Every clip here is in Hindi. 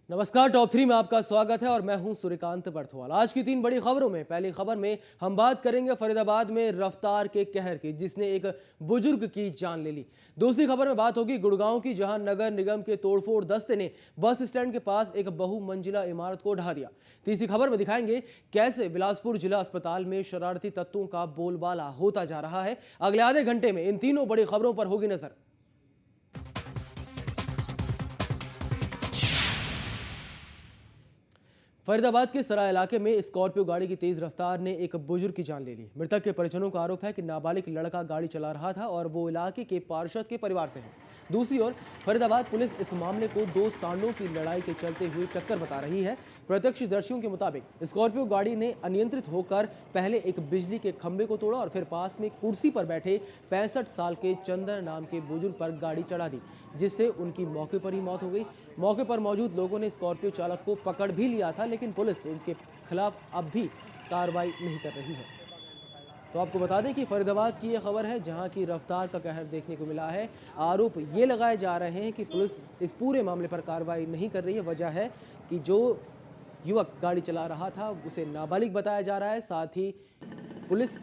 नमस्कार। टॉप 3 में आपका स्वागत है और मैं हूं सूर्यकांत बर्थवाल। आज की 3 बड़ी खबरों में पहली खबर में हम बात करेंगे फरीदाबाद में रफ्तार के कहर की, जिसने एक बुजुर्ग की जान ले ली। दूसरी खबर में बात होगी गुड़गांव की, जहां नगर निगम के तोड़फोड़ दस्ते ने बस स्टैंड के पास एक बहुमंजिला इमारत को ढहा दिया। तीसरी खबर में दिखाएंगे कैसे बिलासपुर जिला अस्पताल में शरारती तत्वों का बोलबाला होता जा रहा है। अगले आधे घंटे में इन तीनों बड़ी खबरों पर होगी नजर। फरीदाबाद के सराय इलाके में स्कॉर्पियो गाड़ी की तेज रफ्तार ने एक बुजुर्ग की जान ले ली। मृतक के परिजनों का आरोप है कि नाबालिग लड़का गाड़ी चला रहा था और वो इलाके के पार्षद के परिवार से है। दूसरी ओर फरीदाबाद पुलिस इस मामले को दो सांडों की लड़ाई के चलते हुई टक्कर बता रही है। प्रत्यक्षदर्शियों के मुताबिक स्कॉर्पियो गाड़ी ने अनियंत्रित होकर पहले एक बिजली के खंभे को तोड़ा और फिर पास में कुर्सी पर बैठे 65 साल के चंदर नाम के बुजुर्ग पर गाड़ी चढ़ा दी, जिससे उनकी मौके पर ही मौत हो गई। मौके पर मौजूद लोगों ने स्कॉर्पियो चालक को पकड़ भी लिया था, लेकिन पुलिस उनके खिलाफ अब भी कार्रवाई नहीं कर रही है। तो आपको बता दें कि फरीदाबाद की यह खबर है, जहां की रफ्तार का कहर देखने को मिला है। आरोप ये लगाए जा रहे हैं कि पुलिस इस पूरे मामले पर कार्रवाई नहीं कर रही है। वजह है कि जो युवक गाड़ी चला रहा था उसे नाबालिग बताया जा रहा है। साथ ही पुलिस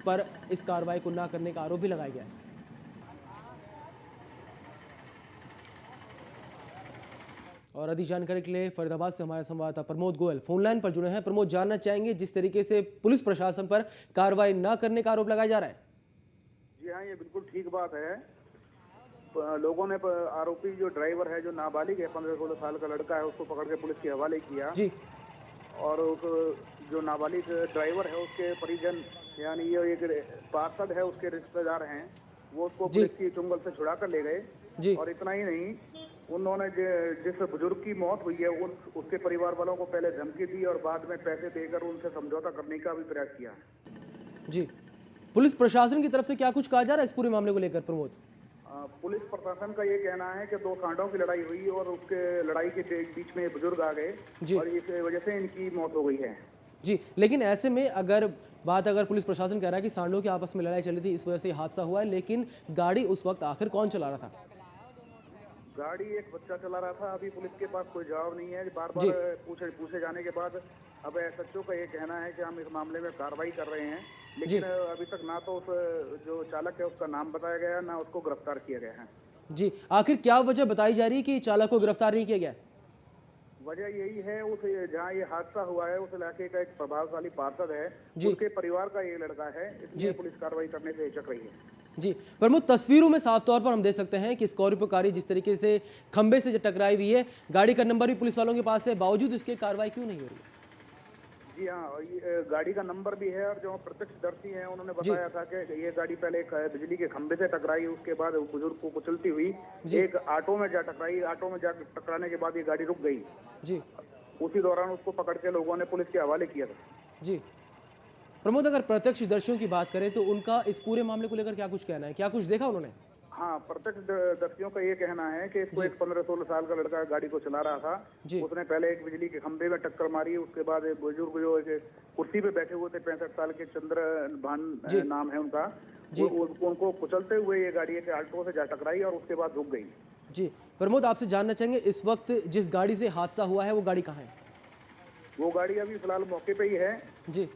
पर इस कार्रवाई को ना करने का आरोप भी लगाया गया है। और अधिक जानकारी के लिए फरीदाबाद से हमारे संवाददाता प्रमोद गोयल फोन लाइन पर जुड़े हैं। प्रमोद, जानना चाहेंगे जिस तरीके से पुलिस प्रशासन पर कार्रवाई न करने का आरोप लगाया जा रहा है। जी हाँ, ये बिल्कुल ठीक बात है। लोगों ने आरोपी जो ड्राइवर है, जो नाबालिग है, 15-16 साल का लड़का है, उसको पकड़ के पुलिस के हवाले किया जी। और जो नाबालिग ड्राइवर है उसके परिजन, यानी ये एक पार्षद है, उसके रिश्तेदार हैं, वो उसको पुलिस की चुंगल से छुड़ा कर ले गए। और इतना ही नहीं, उन्होंने जिस बुजुर्ग की मौत हुई है उसके परिवार वालों को पहले धमकी दी और बाद में पैसे देकर उनसे समझौता करने का भी प्रयास किया। जी, पुलिस प्रशासन की तरफ से क्या कुछ कहा जा रहा है इस पूरे मामले को लेकर प्रमोद? पुलिस प्रशासन का ये कहना है कि दो सांडों की लड़ाई हुई और उसके लड़ाई के बीच में बुजुर्ग आ गए और इस वजह से इनकी मौत हो गई है। जी, लेकिन ऐसे में अगर पुलिस प्रशासन कह रहा है कि सांडों की आपस में लड़ाई चली थी, इस वजह से हादसा हुआ है, लेकिन गाड़ी उस वक्त आखिर कौन चला रहा था? गाड़ी एक बच्चा चला रहा था। अभी पुलिस के पास कोई जवाब नहीं है। बार बार पूछे जाने के बाद अब एसएचओ का ये कहना है कि हम इस मामले में कार्रवाई कर रहे हैं, लेकिन अभी तक ना तो उस जो चालक है उसका नाम बताया गया, ना उसको गिरफ्तार किया गया है। जी, आखिर क्या वजह बताई जा रही है कि चालक को गिरफ्तार नहीं किया गया? वजह यही है, उस जहाँ ये हादसा हुआ है उस इलाके का एक प्रभावशाली पार्षद है, उसके परिवार का ये लड़का है, इसलिए पुलिस कार्रवाई करने से हिचक रही है। जी, प्रमुख तस्वीरों में साफ तौर पर हम देख सकते हैं कि स्कॉर्पियो कार जिस तरीके से खंबे से टकराई हुई है, गाड़ी का नंबर भी पुलिस वालों के पास है, बावजूद इसके कार्रवाई क्यों नहीं हो रही है? जी हाँ, ये गाड़ी का नंबर भी है और जो प्रत्यक्षदर्शी हैं उन्होंने बताया था कि ये गाड़ी पहले एक बिजली के खंबे से टकराई, उसके बाद बुजुर्ग को कुचलती हुई एक ऑटो में जा टकराई। ऑटो में जा टकराने के बाद ये गाड़ी रुक गई। जी, उसी दौरान उसको पकड़ के लोगों ने पुलिस के हवाले किया था। जी प्रमोद, अगर प्रत्यक्षदर्शियों की बात करें तो उनका इस पूरे मामले को लेकर क्या कुछ कहना है? क्या कुछ देखा उन्होंने? हाँ, प्रत्यक्षदर्शियों का ये कहना है कि इसको एक 15-16 साल का लड़का गाड़ी को चला रहा था। उसने पहले एक बिजली के खंभे में टक्कर मारी, उसके बाद एक बुजुर्ग जो कुर्सी पे बैठे हुए थे, 65 साल के चंद्र भान नाम है उनका, उनको कुचलते हुए ये गाड़ी एक ऑल्टो से जा टकराई और उसके बाद रुक गई। जी प्रमोद, आपसे जानना चाहेंगे इस वक्त जिस गाड़ी से हादसा हुआ है वो गाड़ी कहाँ है? वो गाड़ी अभी फिलहाल मौके पे ही है। जी,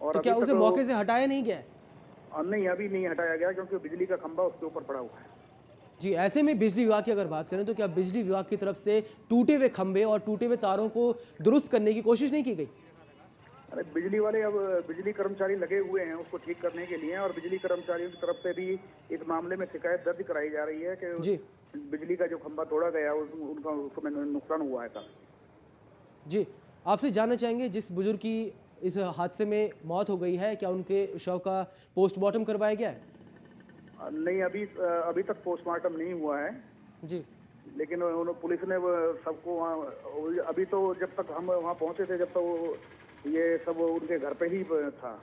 और तो क्या उसे मौके से हटाया नहीं गया? नहीं, अभी नहीं हटाया गया क्योंकि बिजली का खंभा उसके ऊपर पड़ा हुआ है। जी, ऐसे में बिजली विभाग की अगर बात करें तो क्या बिजली विभाग की तरफ से टूटे हुए खंभे और टूटे हुए तारों को दुरुस्त करने की कोशिश नहीं की गई? अरे बिजली वाले अब बिजली कर्मचारी लगे हुए हैं उसको ठीक करने के लिए, और बिजली कर्मचारियों की तरफ से भी इस मामले में शिकायत दर्ज कराई जा रही है कि बिजली का जो खंभा तोड़ा गया उनका उसमें नुकसान हुआ है। जी, आपसे जानना चाहेंगे जिस बुजुर्ग की इस हादसे में मौत हो गई है, क्या उनके शव का पोस्टमार्टम करवाया गया है? नहीं, अभी तक पोस्टमार्टम नहीं हुआ है। जी, लेकिन पुलिस ने सबको अभी तो जब तक हम वहाँ पहुँचे थे, जब तक ये सब उनके घर पे ही था।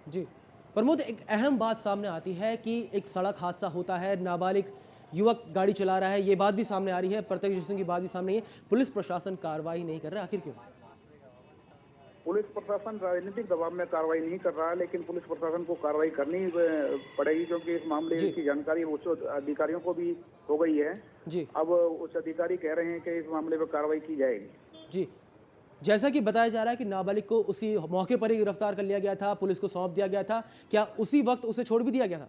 जी प्रमोद, एक अहम बात सामने आती है कि एक सड़क हादसा होता है, नाबालिग युवक गाड़ी चला रहा है, ये बात भी सामने आ रही है, प्रत्यक्षदर्शियों की बात भी सामने है, पुलिस प्रशासन कार्रवाई नहीं कर रहा, आखिर क्यों? पुलिस प्रशासन राजनीतिक दबाव में कार्रवाई नहीं कर रहा है, लेकिन पुलिस प्रशासन को कार्रवाई करनी पड़ेगी, क्योंकि इस मामले की जानकारी उच्च अधिकारियों को भी हो गई है जी। अब उच्च अधिकारी कह रहे हैं कि इस मामले में कार्रवाई की जाएगी। जी, जैसा कि बताया जा रहा है कि नाबालिग को उसी मौके पर ही गिरफ्तार कर लिया गया था, पुलिस को सौंप दिया गया था, क्या उसी वक्त उसे छोड़ भी दिया गया था?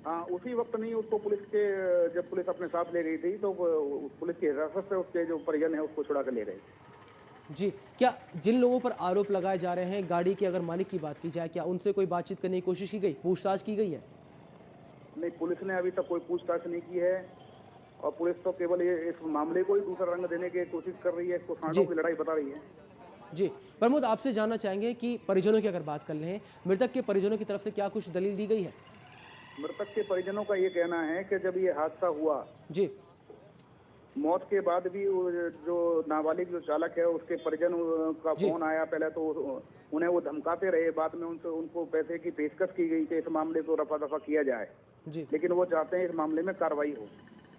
हाँ, उसी वक्त नहीं, उसको जब पुलिस अपने साथ ले गई थी तो पुलिस की हिरासत से उसके जो परिजन है उसको छुड़ा कर ले गए। जी, क्या जिन लोगों पर आरोप लगाए जा रहे हैं, गाड़ी के अगर मालिक की बात की जाए, क्या उनसे कोई बातचीत करने की कोशिश की गई, पूछताछ की गई है? नहीं, पुलिस ने अभी तक कोई पूछताछ नहीं की है और पुलिस तो केवल इस मामले को ही दूसरा रंग देने की कोशिश कर रही है, इसको सांडों की लड़ाई बता रही है। जी, प्रमोद, आपसे जानना चाहेंगे कि परिजनों की अगर बात कर लें, मृतक के परिजनों की तरफ से क्या कुछ दलील दी गई है? मृतक के परिजनों का ये कहना है कि जब ये हादसा हुआ जी, मौत के बाद भी जो नाबालिग जो चालक है उसके परिजन का फोन आया, पहले तो उन्हें वो धमकाते रहे, बाद में उनको पैसे की पेशकश की गई कि इस मामले को रफा दफा किया जाए जी, लेकिन वो चाहते हैं इस मामले में कार्रवाई हो।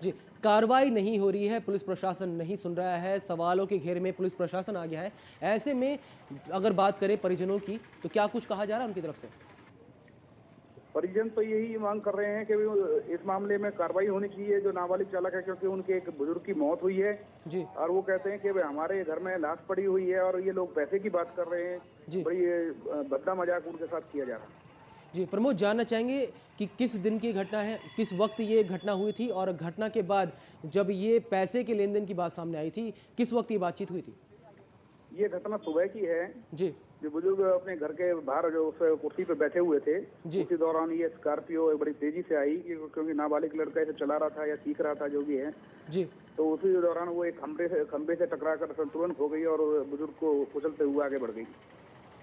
जी, कार्रवाई नहीं हो रही है, पुलिस प्रशासन नहीं सुन रहा है, सवालों के घेरे में पुलिस प्रशासन आ गया है। ऐसे में अगर बात करें परिजनों की, तो क्या कुछ कहा जा रहा है उनकी तरफ से? परिजन तो यही मांग कर रहे हैं कि इस मामले में कार्रवाई होनी चाहिए जो नाबालिग चालक है, क्योंकि उनके एक बुजुर्ग की मौत हुई है जी, और वो कहते हैं कि हमारे घर में लाश पड़ी हुई है और ये लोग पैसे की बात कर रहे हैं, बड़ी भद्दा मजाक उनके साथ किया जा रहा है। जी, प्रमोद, जानना चाहेंगे कि किस दिन की घटना है, किस वक्त ये घटना हुई थी और घटना के बाद जब ये पैसे के लेन देन की बात सामने आई थी, किस वक्त ये बातचीत हुई थी? ये घटना सुबह की है जी, जो बुजुर्ग अपने घर के बाहर जो उस कुर्सी पे बैठे हुए थे, उसी दौरान ये स्कॉर्पियो बड़ी तेजी से आई, क्योंकि नाबालिग लड़का इसे चला रहा था या सीख रहा था, जो भी है जी, तो उसी दौरान वो एक खंबे से टकराकर संतुलन खो गई और बुजुर्ग को कुचलते हुए आगे बढ़ गई।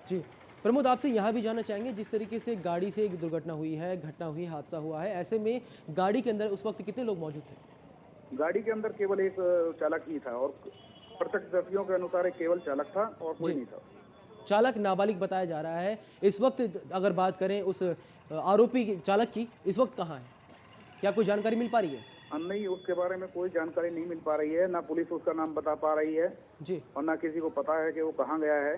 जी, प्रमोद, आपसे यहाँ भी जानना चाहेंगे, जिस तरीके से गाड़ी से एक दुर्घटना हुई है, घटना हुई, हादसा हुआ है, ऐसे में गाड़ी के अंदर उस वक्त कितने लोग मौजूद थे? गाड़ी के अंदर केवल एक चालक ही था और प्रत्यक्षदर्शियों के अनुसार एक केवल चालक था और कोई नहीं था। चालक नाबालिग बताया जा रहा है। इस वक्त अगर बात करें उस आरोपी चालक की, इस वक्त कहाँ है? क्या कोई जानकारी मिल पा रही है? नहीं, उसके बारे में कोई जानकारी नहीं मिल पा रही है, ना पुलिस उसका नाम बता पा रही है जी, और ना किसी को पता है कि वो कहाँ गया है।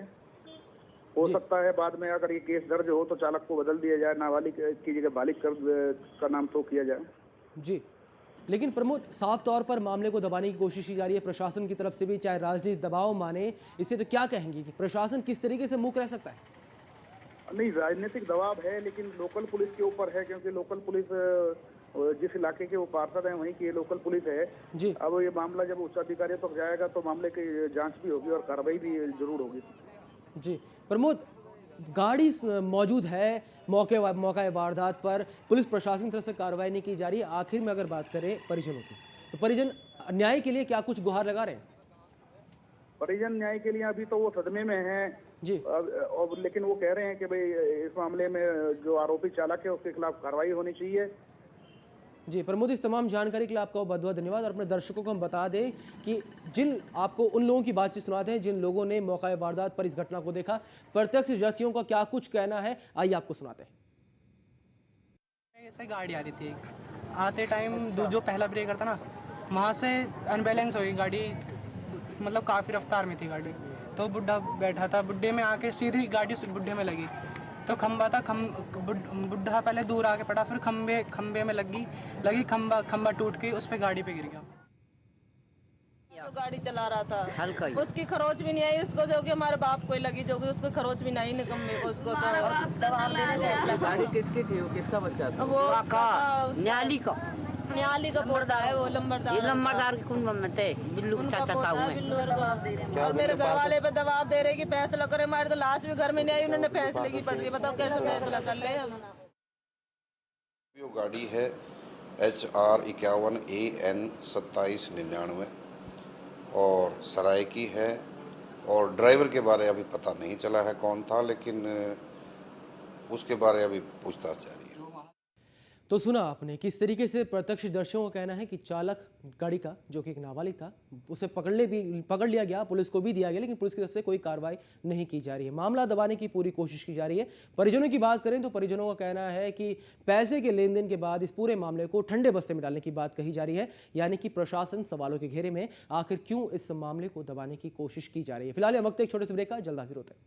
हो सकता है बाद में अगर ये केस दर्ज हो तो चालक को बदल दिया जाए, नाबालिग की जगह बालिग का नाम तो किया जाए। जी, लेकिन प्रमोद, साफ तौर पर मामले को दबाने की कोशिश की जा रही है प्रशासन की तरफ से भी, चाहे राजनीतिक दबाव माने, इससे तो क्या कहेंगे कि प्रशासन किस तरीके से मूक रह सकता है? नहीं, राजनीतिक दबाव है लेकिन लोकल पुलिस के ऊपर है, क्योंकि लोकल पुलिस जिस इलाके के वो पार्षद हैं वहीं की लोकल पुलिस है जी, अब ये मामला जब उच्च अधिकारियों तक जाएगा तो मामले की जांच भी होगी और कार्रवाई भी जरूर होगी। जी, प्रमोद, गाड़ी मौजूद है, मौका वारदात पर पुलिस प्रशासन की तरफ से कार्रवाई नहीं की जा रही है। आखिर में अगर बात करें परिजनों की, तो परिजन न्याय के लिए क्या कुछ गुहार लगा रहे हैं? परिजन न्याय के लिए अभी तो वो सदमे में हैं जी, और लेकिन वो कह रहे हैं कि भाई इस मामले में जो आरोपी चालक है उसके खिलाफ कार्रवाई होनी चाहिए। जी, प्रमोद, इस तमाम जानकारी के लिए आपका बहुत बहुत धन्यवाद। और अपने दर्शकों को हम बता दें कि आपको उन लोगों की बातचीत सुनाते हैं जिन लोगों ने मौका वारदात पर इस घटना को देखा, प्रत्यक्षदर्शियों का क्या कुछ कहना है, आइए आपको सुनाते हैं। ऐसे गाड़ी आ रही थी, आते टाइम जो पहला ब्रेकर था ना, वहाँ से अनबैलेंस हो गई गाड़ी, मतलब काफ़ी रफ्तार में थी गाड़ी, तो बुढ़ा बैठा था, बुढ़े में आके सीधी गाड़ी उस बुढ़े में लगी, तो खंबा था, बुढ़ा पहले दूर आके पड़ा, फिर खंबे में लगी, खंबा टूट के उस पे गाड़ी पे गिर गया। तो गाड़ी चला रहा था, उसकी खरोच भी नहीं आई, उसको जो कि हमारे बाप को ही लगी, जो कि उसको खरोच भी नहीं निकम्मे को, उसको तो गाड़ी किसकी थी, किसका बच्चा था? वो न्याली का पोर्दा है, वो लंबरदार, ये लंबरदार के कुंभ में थे, बिल्लू के चाचा का हुए। और मेरे घर वाले पे दबाव दे रहे कि फैसला करे, हमारे तो लाश भी घर में नहीं आई, उन्होंने फैसले की पड़ रही है, बताओ कैसे फैसला कर ले हम। वो गाड़ी है HR 51 AN 2799 और सराय की है और ड्राइवर के बारे अभी पता नहीं चला है कौन था, लेकिन उसके बारे अभी पूछताछ जारी है। तो सुना आपने किस तरीके से प्रत्यक्षदर्शियों का कहना है कि चालक गाड़ी का, जो कि एक नाबालिग था, उसे पकड़ लिया गया, पुलिस को भी दिया गया, लेकिन पुलिस की तरफ से कोई कार्रवाई नहीं की जा रही है। मामला दबाने की पूरी कोशिश की जा रही है। परिजनों की बात करें तो परिजनों का कहना है कि पैसे के लेन देन के बाद इस पूरे मामले को ठंडे बस्ते में डालने की बात कही जा रही है, यानी कि प्रशासन सवालों के घेरे में आखिर क्यों इस मामले को दबाने की कोशिश की जा रही है। फिलहाल वक्त एक छोटे से ब्रेक का, जल्द हाजिर होते हैं।